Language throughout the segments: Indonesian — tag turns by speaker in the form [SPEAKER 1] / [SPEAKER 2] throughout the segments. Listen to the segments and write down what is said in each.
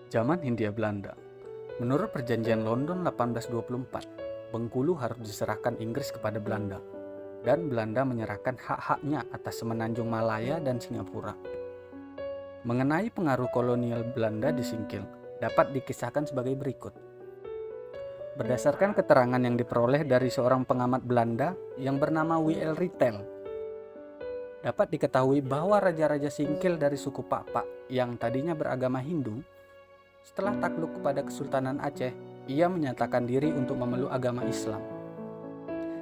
[SPEAKER 1] Zaman Hindia Belanda. Menurut Perjanjian London 1824, Bengkulu harus diserahkan Inggris kepada Belanda, dan Belanda menyerahkan hak-haknya atas Semenanjung Malaya dan Singapura. Mengenai pengaruh kolonial Belanda di Singkil, dapat dikisahkan sebagai berikut. Berdasarkan keterangan yang diperoleh dari seorang pengamat Belanda yang bernama W.L. Ritel, dapat diketahui bahwa raja-raja Singkil dari suku Pak yang tadinya beragama Hindu, setelah takluk kepada Kesultanan Aceh, ia menyatakan diri untuk memeluk agama Islam.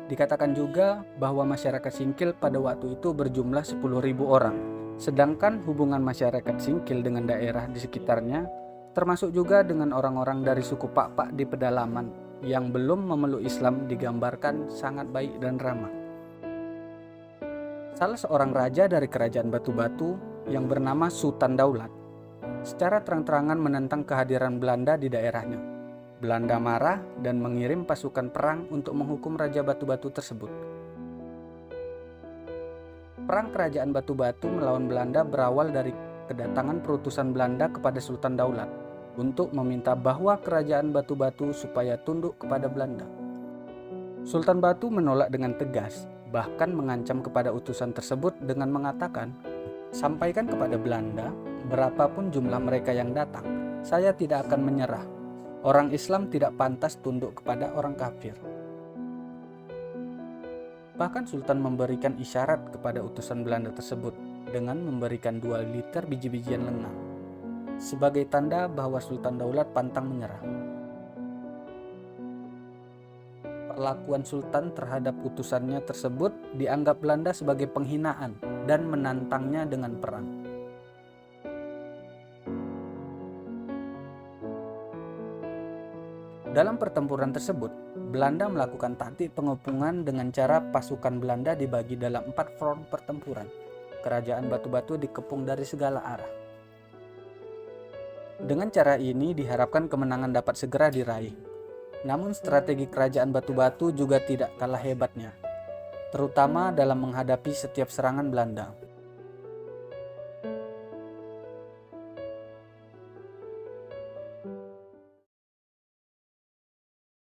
[SPEAKER 1] Dikatakan juga bahwa masyarakat Singkil pada waktu itu berjumlah 10.000 orang, sedangkan hubungan masyarakat Singkil dengan daerah di sekitarnya, termasuk juga dengan orang-orang dari suku Pak di pedalaman yang belum memeluk Islam, digambarkan sangat baik dan ramah. Salah seorang raja dari kerajaan Batu-Batu yang bernama Sultan Daulat secara terang-terangan menentang kehadiran Belanda di daerahnya. Belanda marah dan mengirim pasukan perang untuk menghukum Raja Batu-Batu tersebut. Perang Kerajaan Batu-Batu melawan Belanda berawal dari kedatangan perutusan Belanda kepada Sultan Daulat untuk meminta bahwa Kerajaan Batu-Batu supaya tunduk kepada Belanda. Sultan Batu menolak dengan tegas, bahkan mengancam kepada utusan tersebut dengan mengatakan, "Sampaikan kepada Belanda, berapapun jumlah mereka yang datang, saya tidak akan menyerah. Orang Islam tidak pantas tunduk kepada orang kafir." Bahkan Sultan memberikan isyarat kepada utusan Belanda tersebut dengan memberikan 2 liter biji-bijian lengang, sebagai tanda bahwa Sultan Daulat pantang menyerah. Perlakuan Sultan terhadap utusannya tersebut dianggap Belanda sebagai penghinaan dan menantangnya dengan perang. Dalam pertempuran tersebut, Belanda melakukan taktik pengepungan dengan cara pasukan Belanda dibagi dalam 4 front pertempuran. Kerajaan Batu-Batu dikepung dari segala arah. Dengan cara ini diharapkan kemenangan dapat segera diraih. Namun strategi kerajaan Batu-Batu juga tidak kalah hebatnya, terutama dalam menghadapi setiap serangan Belanda.